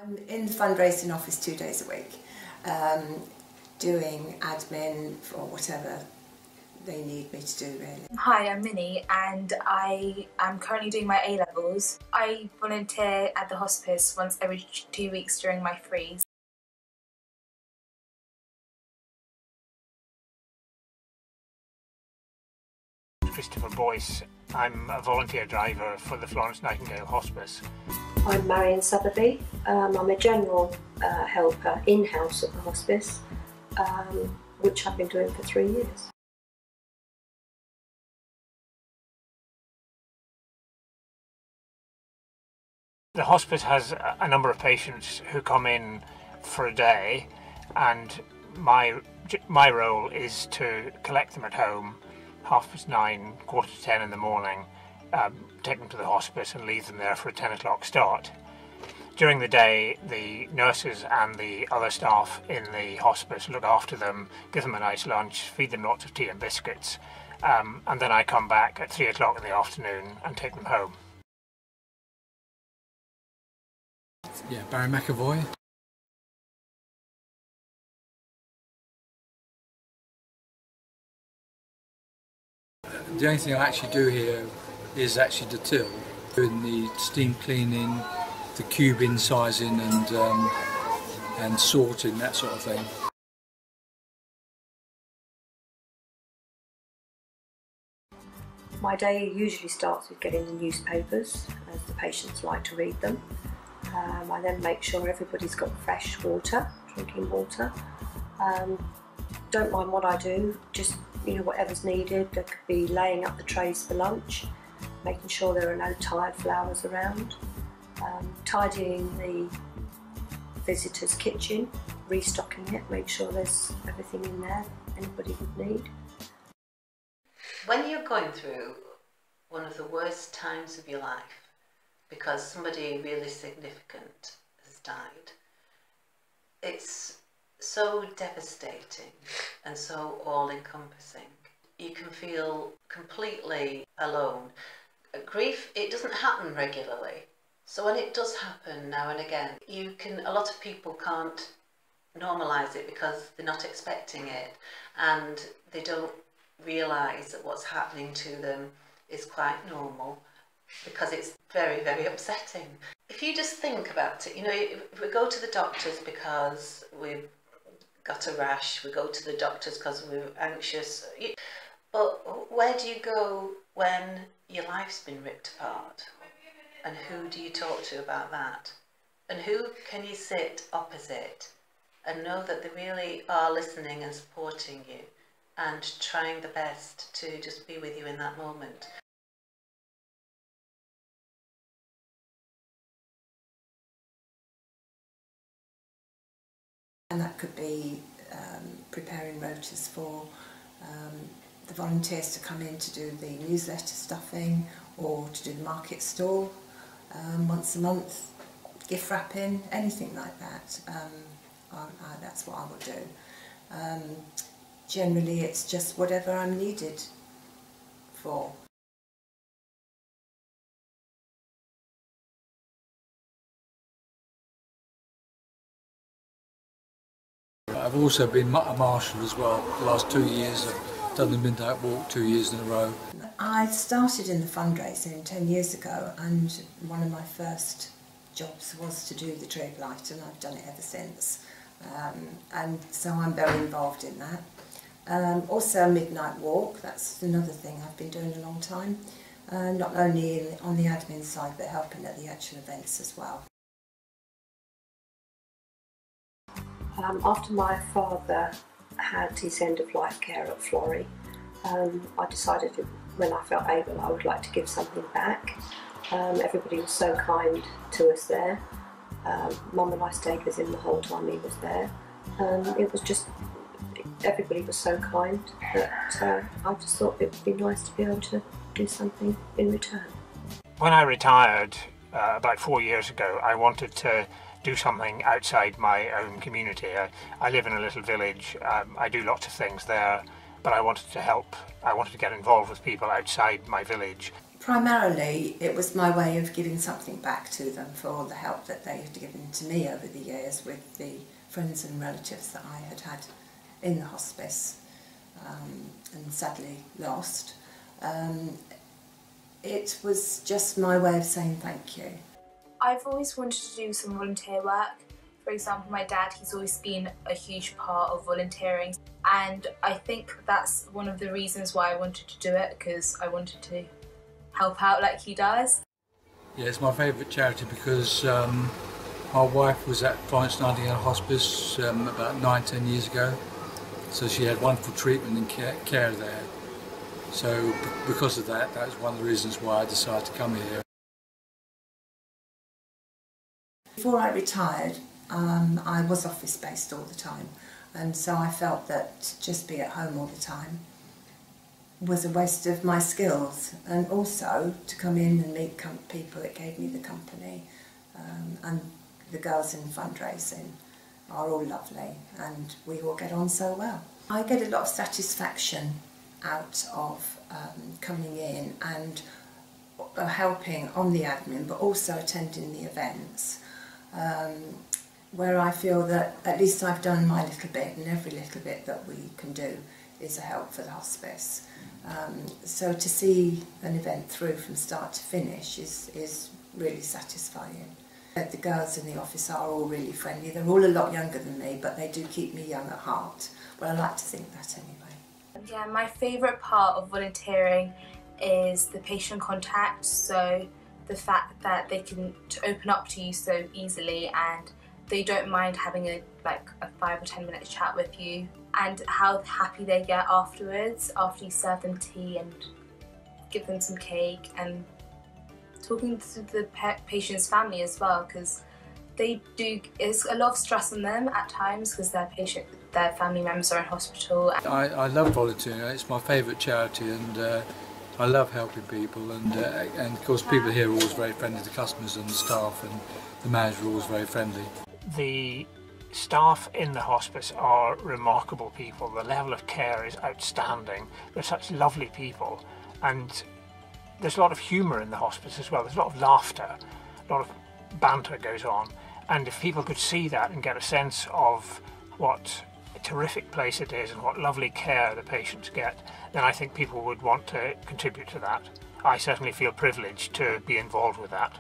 I'm in the fundraising office 2 days a week, doing admin or whatever they need me to do, really. Hi, I'm Minnie and I am currently doing my A-levels. I volunteer at the hospice once every 2 weeks during my freeze. Christopher Boyce. I'm a volunteer driver for the Florence Nightingale Hospice. I'm Marion Sotheby. I'm a general helper in-house at the hospice, which I've been doing for 3 years. The hospice has a number of patients who come in for a day, and my role is to collect them at home 9:30, 9:45 in the morning, take them to the hospice and leave them there for a 10 o'clock start. During the day, the nurses and the other staff in the hospice look after them, give them a nice lunch, feed them lots of tea and biscuits, and then I come back at 3 o'clock in the afternoon and take them home. Yeah, Barry McAvoy. The only thing I actually do here is actually the till, doing the steam cleaning, the cube incising and sorting, that sort of thing. My day usually starts with getting the newspapers, as the patients like to read them. I then make sure everybody's got fresh water, drinking water. Don't mind what I do, just whatever's needed. There could be laying up the trays for lunch, making sure there are no tired flowers around, tidying the visitors' kitchen, restocking it, make sure there's everything in there anybody would need. When you're going through one of the worst times of your life, because somebody really significant has died, it's so devastating and so all-encompassing. You can feel completely alone. Grief, it doesn't happen regularly. So when it does happen now and again, a lot of people can't normalise it because they're not expecting it, and they don't realise that what's happening to them is quite normal, because it's very, very upsetting. If you just think about it, if we go to the doctors because we've got a rash, we go to the doctors because we're anxious, but where do you go when your life's been ripped apart? And who do you talk to about that? And who can you sit opposite and know that they really are listening and supporting you and trying the best to just be with you in that moment? And that could be preparing rotas for the volunteers to come in to do the newsletter stuffing, or to do the market stall once a month, gift wrapping, anything like that. That's what I will do. Generally it's just whatever I'm needed for. I've also been a marshal as well. The last 2 years I've done the Midnight Walk 2 years in a row. I started in the fundraising 10 years ago, and one of my first jobs was to do the trade light, and I've done it ever since. And so I'm very involved in that. Also a midnight walk, that's another thing I've been doing a long time. Not only on the admin side, but helping at the actual events as well. After my father had his end-of-life care at Florrie, I decided that when I felt able I would like to give something back. Everybody was so kind to us there. Mum and I stayed with him the whole time he was there. It was just, everybody was so kind that I just thought it would be nice to be able to do something in return. When I retired about 4 years ago, I wanted to do something outside my own community. I live in a little village, I do lots of things there, but I wanted to help, I wanted to get involved with people outside my village. Primarily, it was my way of giving something back to them for all the help that they had given to me over the years with the friends and relatives that I had in the hospice and sadly lost. It was just my way of saying thank you. I've always wanted to do some volunteer work. For example, my dad, he's always been a huge part of volunteering, and I think that's one of the reasons why I wanted to do it, because I wanted to help out like he does. Yeah, it's my favourite charity because my wife was at Florence Nightingale Hospice about 9-10 years ago, so she had wonderful treatment and care there. So because of that, that was one of the reasons why I decided to come here. Before I retired, I was office based all the time, and so I felt that just be at home all the time was a waste of my skills, and also to come in and meet people, it gave me the company, and the girls in fundraising are all lovely and we all get on so well. I get a lot of satisfaction out of coming in and helping on the admin, but also attending the events, where I feel that at least I've done my little bit, and every little bit that we can do is a help for the hospice. So to see an event through from start to finish is really satisfying. The girls in the office are all really friendly. They're all a lot younger than me, but they do keep me young at heart. Well, I like to think that anyway. Yeah, my favourite part of volunteering is the patient contact, so the fact that they can open up to you so easily and they don't mind having a 5 or 10 minute chat with you, and how happy they get afterwards, after you serve them tea and give them some cake, and talking to the patient's family as well, because it's a lot of stress on them at times because their family members are in hospital. I love volunteering. It's my favourite charity, and I love helping people, and of course people here are always very friendly, the customers and the staff and the manager are always very friendly. The staff in the hospice are remarkable people. The level of care is outstanding. They're such lovely people, and there's a lot of humour in the hospice as well. There's a lot of laughter, a lot of banter goes on, and if people could see that and get a sense of what a terrific place it is and what lovely care the patients get, then I think people would want to contribute to that. I certainly feel privileged to be involved with that.